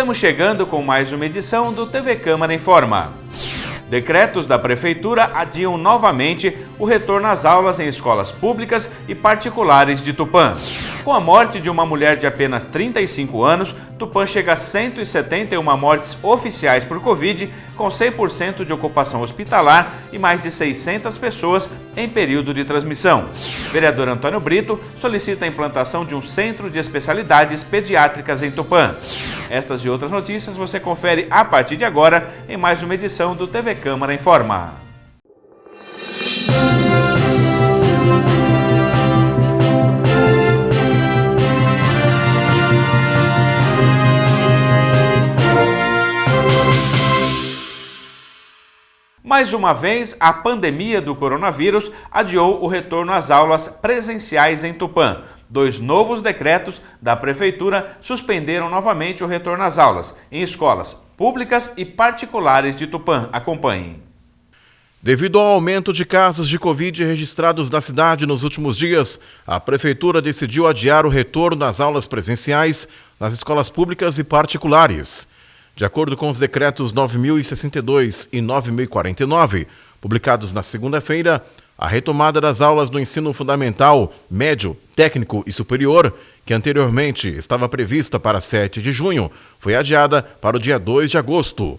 Estamos chegando com mais uma edição do TV Câmara Informa. Decretos da Prefeitura adiam novamente o retorno às aulas em escolas públicas e particulares de Tupã. Com a morte de uma mulher de apenas 35 anos, Tupã chega a 171 mortes oficiais por Covid, com 100% de ocupação hospitalar e mais de 600 pessoas em período de transmissão. O vereador Antônio Brito solicita a implantação de um centro de especialidades pediátricas em Tupã. Estas e outras notícias você confere a partir de agora em mais uma edição do TV Câmara Informa. Mais uma vez, a pandemia do coronavírus adiou o retorno às aulas presenciais em Tupã. 2 novos decretos da Prefeitura suspenderam novamente o retorno às aulas em escolas públicas e particulares de Tupã. Acompanhem. Devido ao aumento de casos de Covid registrados na cidade nos últimos dias, a Prefeitura decidiu adiar o retorno às aulas presenciais nas escolas públicas e particulares. De acordo com os decretos 9.062 e 9.049, publicados na segunda-feira, a retomada das aulas do ensino fundamental, médio, técnico e superior, que anteriormente estava prevista para 7 de junho, foi adiada para o dia 2 de agosto.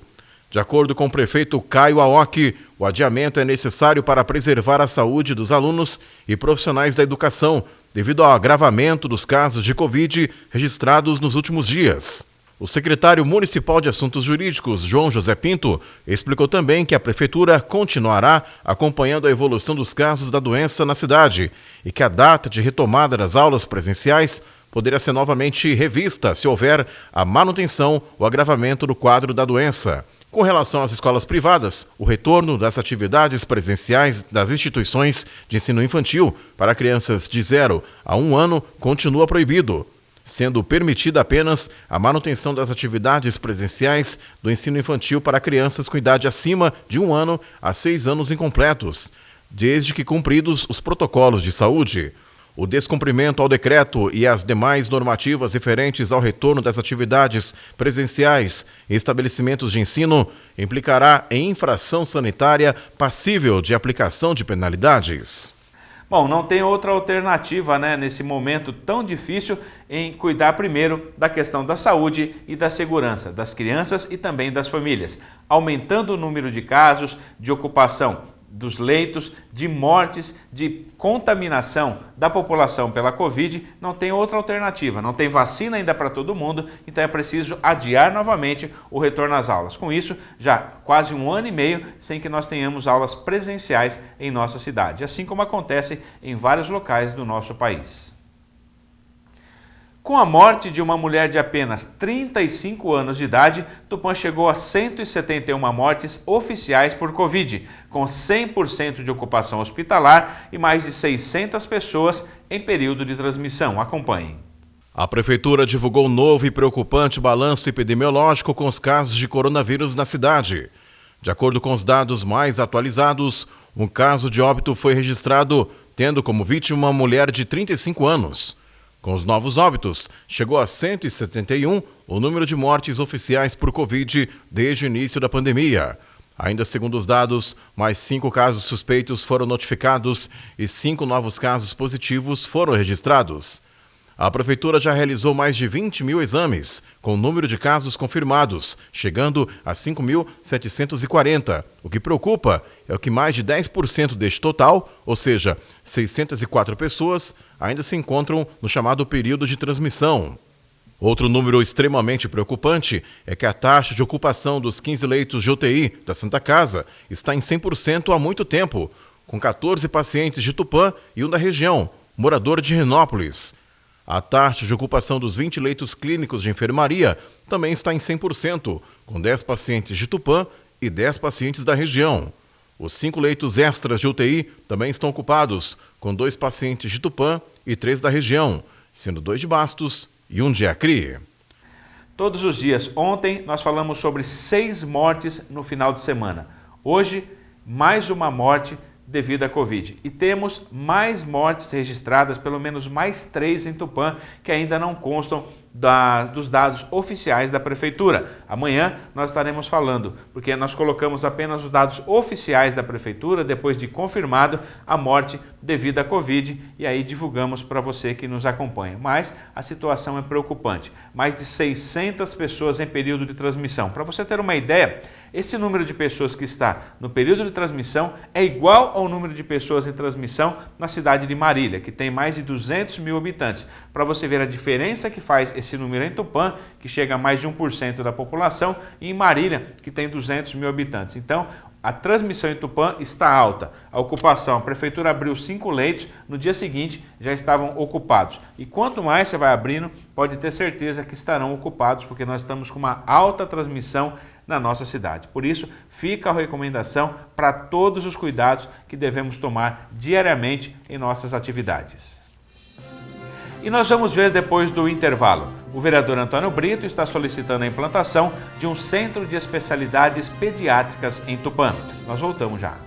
De acordo com o prefeito Caio Aoki, o adiamento é necessário para preservar a saúde dos alunos e profissionais da educação, devido ao agravamento dos casos de Covid registrados nos últimos dias. O secretário municipal de Assuntos Jurídicos, João José Pinto, explicou também que a Prefeitura continuará acompanhando a evolução dos casos da doença na cidade e que a data de retomada das aulas presenciais poderá ser novamente revista se houver a manutenção ou agravamento do quadro da doença. Com relação às escolas privadas, o retorno das atividades presenciais das instituições de ensino infantil para crianças de 0 a 1 ano continua proibido, sendo permitida apenas a manutenção das atividades presenciais do ensino infantil para crianças com idade acima de 1 ano a 6 anos incompletos, desde que cumpridos os protocolos de saúde. O descumprimento ao decreto e as demais normativas referentes ao retorno das atividades presenciais em estabelecimentos de ensino implicará em infração sanitária passível de aplicação de penalidades. Bom, não tem outra alternativa, nesse momento tão difícil em cuidar primeiro da questão da saúde e da segurança das crianças e também das famílias, aumentando o número de casos de ocupação dos leitos, de mortes, de contaminação da população pela Covid. Não tem outra alternativa, não tem vacina ainda para todo mundo, então é preciso adiar novamente o retorno às aulas. Com isso, já quase 1 ano e meio sem que nós tenhamos aulas presenciais em nossa cidade, assim como acontece em vários locais do nosso país. Com a morte de uma mulher de apenas 35 anos de idade, Tupã chegou a 171 mortes oficiais por Covid, com 100% de ocupação hospitalar e mais de 600 pessoas em período de transmissão. Acompanhem. A Prefeitura divulgou um novo e preocupante balanço epidemiológico com os casos de coronavírus na cidade. De acordo com os dados mais atualizados, um caso de óbito foi registrado, tendo como vítima uma mulher de 35 anos. Com os novos óbitos, chegou a 171 o número de mortes oficiais por Covid desde o início da pandemia. Ainda segundo os dados, mais 5 casos suspeitos foram notificados e 5 novos casos positivos foram registrados. A Prefeitura já realizou mais de 20 mil exames, com o número de casos confirmados, chegando a 5.740. O que preocupa é que mais de 10% deste total, ou seja, 604 pessoas, ainda se encontram no chamado período de transmissão. Outro número extremamente preocupante é que a taxa de ocupação dos 15 leitos de UTI da Santa Casa está em 100% há muito tempo, com 14 pacientes de Tupã e um da região, morador de Renópolis. A taxa de ocupação dos 20 leitos clínicos de enfermaria também está em 100%, com 10 pacientes de Tupã e 10 pacientes da região. Os 5 leitos extras de UTI também estão ocupados, com 2 pacientes de Tupã e 3 da região, sendo 2 de Bastos e 1 de Acre. Todos os dias. Ontem nós falamos sobre 6 mortes no final de semana. Hoje, mais uma morte devido à Covid. E temos mais mortes registradas, pelo menos mais 3 em Tupã, que ainda não constam dos dados oficiais da Prefeitura. Amanhã nós estaremos falando, porque nós colocamos apenas os dados oficiais da Prefeitura, depois de confirmado a morte devido à Covid, e aí divulgamos para você que nos acompanha. Mas a situação é preocupante. Mais de 600 pessoas em período de transmissão. Para você ter uma ideia, esse número de pessoas que está no período de transmissão é igual ao número de pessoas em transmissão na cidade de Marília, que tem mais de 200 mil habitantes. Para você ver a diferença que faz esse número em Tupã, que chega a mais de 1% da população, e em Marília, que tem 200 mil habitantes. Então, a transmissão em Tupã está alta. A ocupação, a Prefeitura abriu 5 leitos, no dia seguinte já estavam ocupados. E quanto mais você vai abrindo, pode ter certeza que estarão ocupados, porque nós estamos com uma alta transmissão na nossa cidade. Por isso, fica a recomendação para todos os cuidados que devemos tomar diariamente em nossas atividades. E nós vamos ver depois do intervalo. O vereador Antônio Brito está solicitando a implantação de um centro de especialidades pediátricas em Tupã. Nós voltamos já.